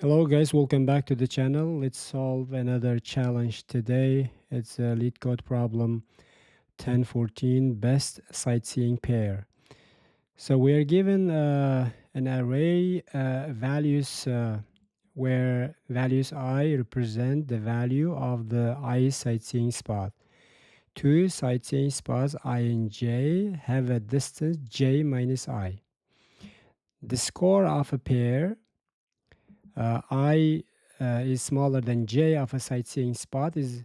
Hello guys, welcome back to the channel. Let's solve another challenge today. It's a LeetCode problem 1014 best sightseeing pair. So we are given an array values where values I represent the value of the I sightseeing spot. Two sightseeing spots I and j have a distance j minus I. The score of a pair I is smaller than j of a sightseeing spot is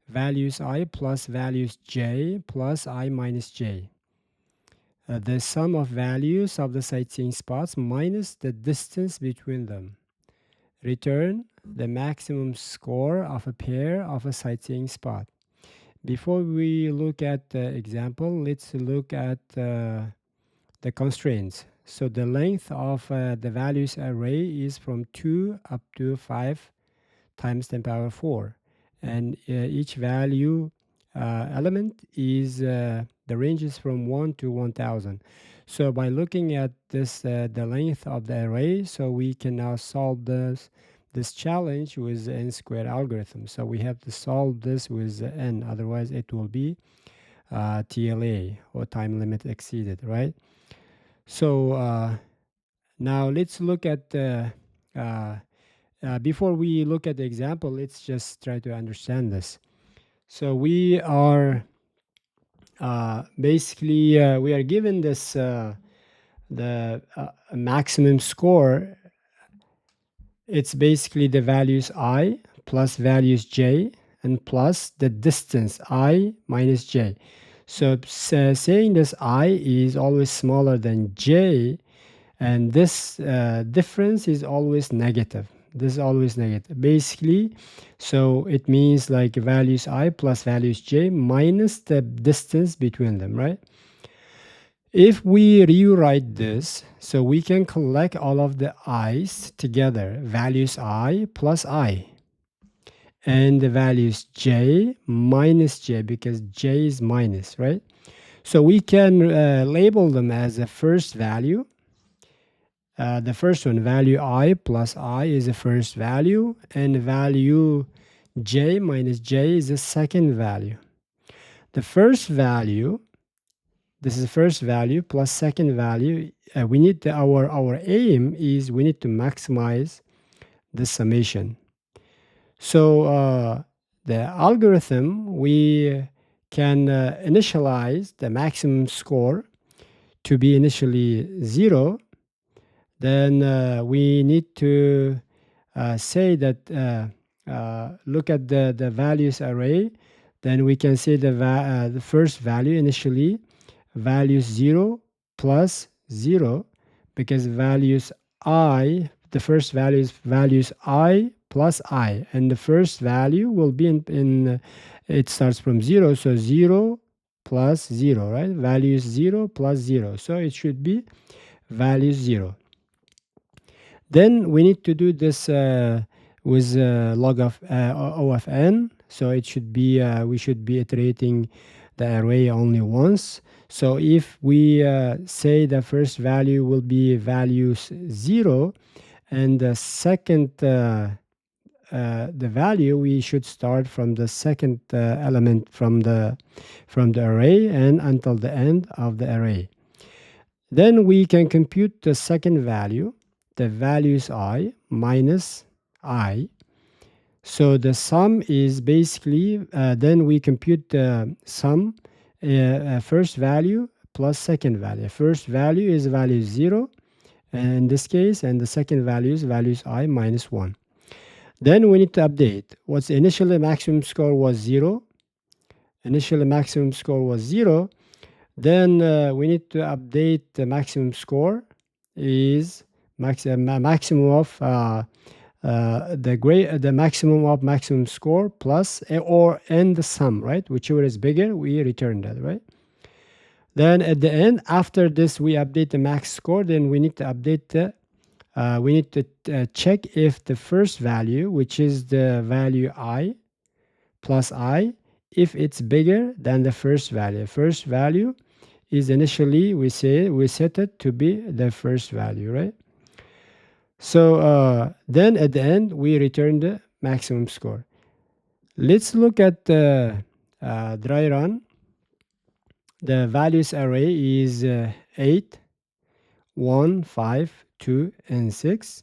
values I plus values j plus I minus j. The sum of values of the sightseeing spots minus the distance between them. Return the maximum score of a pair of a sightseeing spot. Before we look at the example, let's look at the constraints. So the length of the values array is from 2 up to 5 times 10 power 4, and each value element is the range is from 1 to 1000. So by looking at this the length of the array, so we can now solve this challenge with n squared algorithm. So we have to solve this with n, otherwise it will be TLA, or time limit exceeded, right? So now let's look at before we look at the example, let's just try to understand this. So we are basically we are given this the maximum score. It's basically the values I plus values j and plus the distance I minus j. So saying this I is always smaller than j, and this difference is always negative. This is always negative basically. So it means like values I plus values j minus the distance between them, right? If we rewrite this, so we can collect all of the i's together, values I plus I, and the values j minus j, because j is minus, right? So we can label them as a first value. The first one, value I plus I, is the first value, and value j minus j is the second value. The first value, this is the first value plus second value. We need to, our aim is we need to maximize the summation. So the algorithm, we can initialize the maximum score to be initially 0. Then we need to say that look at the values array. Then we can say the first value initially, values 0 plus 0, because values I, the first value is values I plus I, and the first value will be in it starts from 0, so 0 plus 0, right? Values 0 plus 0, so it should be values 0. Then we need to do this with log of O of n. So it should be we should be iterating the array only once. So if we say the first value will be values 0, and the second the value, we should start from the second element from the array and until the end of the array. Then we can compute the second value, the values I minus I. So the sum is basically, then we compute the sum, first value plus second value. First value is value 0 in this case, and the second value is values I minus 1. Then we need to update. What's initially maximum score was 0. Initially maximum score was 0. Then we need to update the maximum score is maximum of the maximum of maximum score plus or and the sum, right? Whichever is bigger, we return that, right? Then at the end, after this, we update the max score. Then we need to update the we need to check if the first value, which is the value I plus I, if it's bigger than the first value. First value is initially we set it to be the first value, right? So then at the end, we return the maximum score. Let's look at the dry run. The values array is 8, 1, 5, 2, and 6.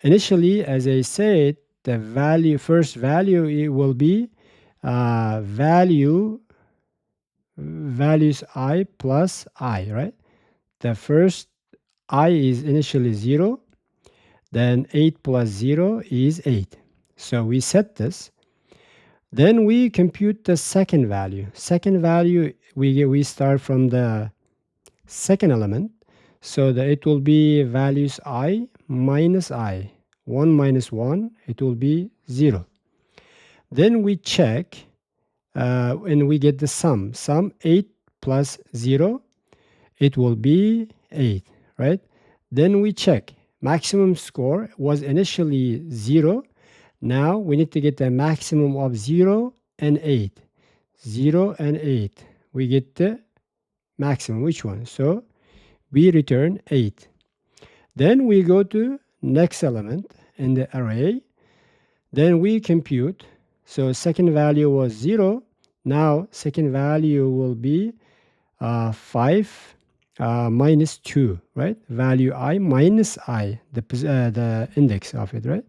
Initially, as I said, the first value it will be values I plus I, right? The first I is initially 0, then 8 plus 0 is 8. So we set this. Then we compute the second value. Second value, we start from the second element. So that it will be values I minus I. 1 minus 1, it will be 0. Then we check and we get the sum. Sum 8 plus 0, it will be 8, right? Then we check. Maximum score was initially 0. Now we need to get a maximum of 0 and 8. 0 and 8. We get the maximum. Which one? So we return 8. Then we go to next element in the array. Then we compute. So second value was 0. Now second value will be 5 minus 2, right? Value I minus I, the index of it, right?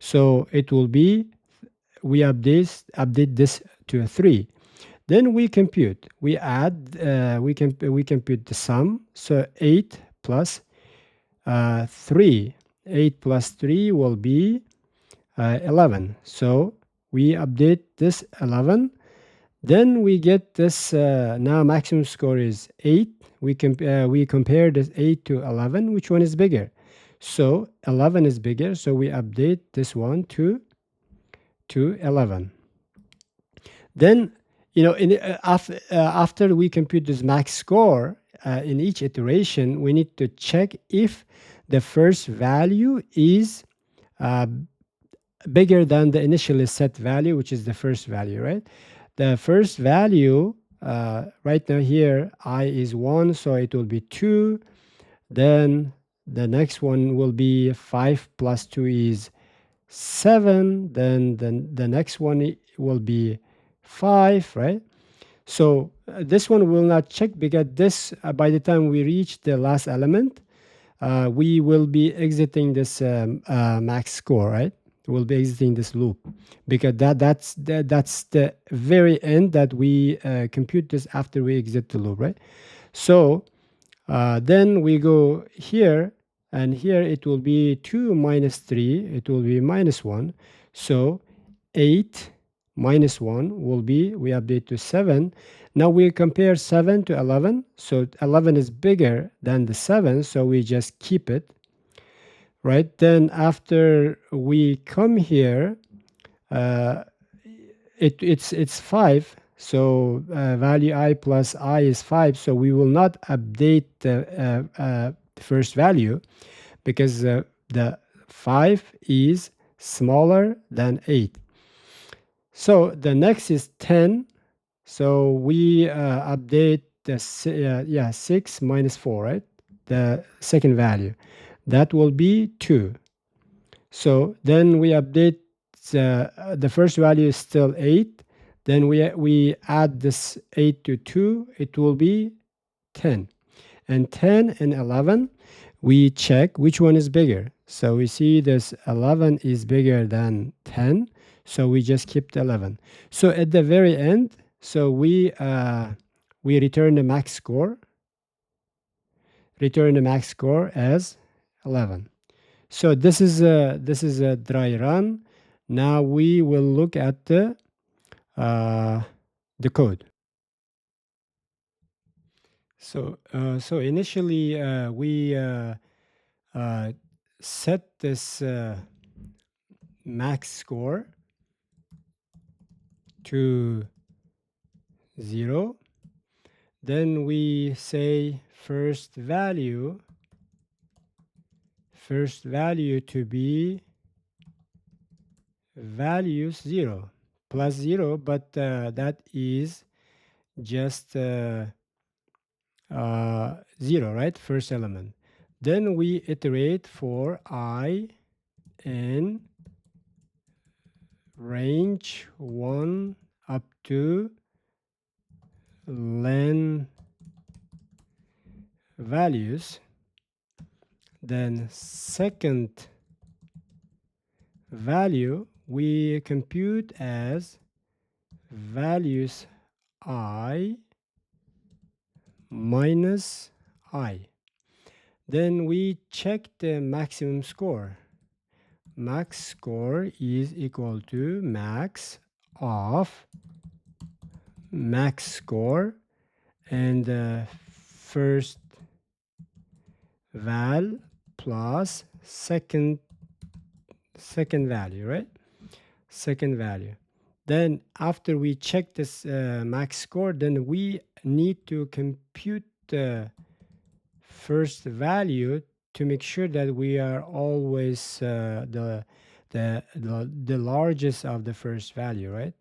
So it will be, we update this to a 3. Then we compute. We add, we compute the sum. So 8 plus 3. 8 plus 3 will be 11. So we update this 11. Then we get this, now maximum score is 8. We compare this 8 to 11. Which one is bigger? So 11 is bigger. So we update this one to 11. Then, after we compute this max score, in each iteration, we need to check if the first value is bigger than the initially set value, which is the first value, right? The first value, right now here, I is 1, so it will be 2. Then the next one will be 5 plus 2 is 7. Then the next one will be 5, right? So this one will not check because this, by the time we reach the last element, we will be exiting this max score, right? We'll be exiting this loop because that's the very end that we compute this after we exit the loop, right? So then we go here, and here it will be 2 minus 3, it will be minus 1. So 8 minus 1 will be, we update to 7. Now we compare 7 to 11. So 11 is bigger than the 7, so we just keep it. Right? Then after we come here, it's 5. So value I plus I is 5. So we will not update the first value because the 5 is smaller than 8. So the next is 10. So we update the 6 minus 4, right? The second value. That will be 2. So then we update the first value is still 8. Then we add this 8 to 2. It will be 10. And 10 and 11, we check which one is bigger. So we see this 11 is bigger than 10. So we just keep the 11. So at the very end, so we return the max score. Return the max score as 11. So this is a dry run. Now we will look at the code. So initially we set this max score to 0. Then we say first value to be values 0 plus 0, but that is just 0, right? First element. Then we iterate for I in range 1 up to len values. Then second value we compute as values I minus I. Then we check the maximum score. Max score is equal to max of max score and the first val plus second value, right? Second value. Then after we check this max score, then we need to compute the first value to make sure that we are always the largest of the first value, right?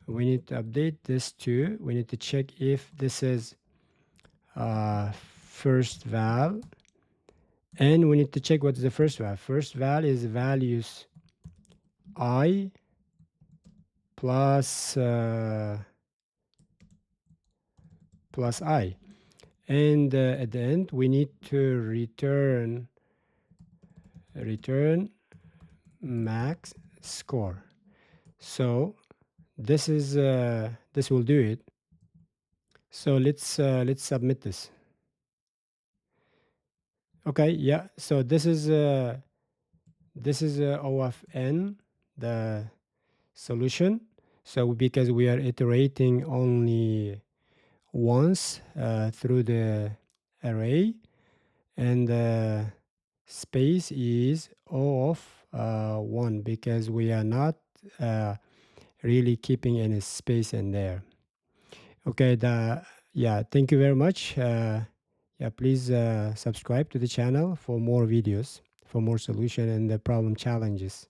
We need to update this too. We need to check if this is first val, and we need to check what is the first val. First val is values I plus plus I, and at the end we need to return max score. So this is this will do it. So let's submit this. Okay, yeah. So this is O of n, the solution. So because we are iterating only once through the array, and the space is O of 1 because we are not really keeping any space in there. Okay, yeah, thank you very much. Yeah, please subscribe to the channel for more videos, for more solution and the problem challenges.